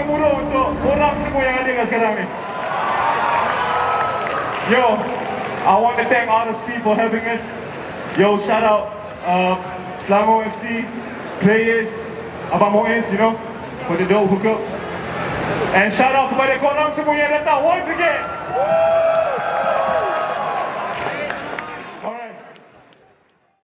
gemuruh untuk korang semua yang ada kat sekarang ni. Yo, I want to thank all the speed for having us. Yo, shout out Selangor FC, players, Abang Moiz, you know, for the dope hookup. And shout out kepada korang semua yang datang once again.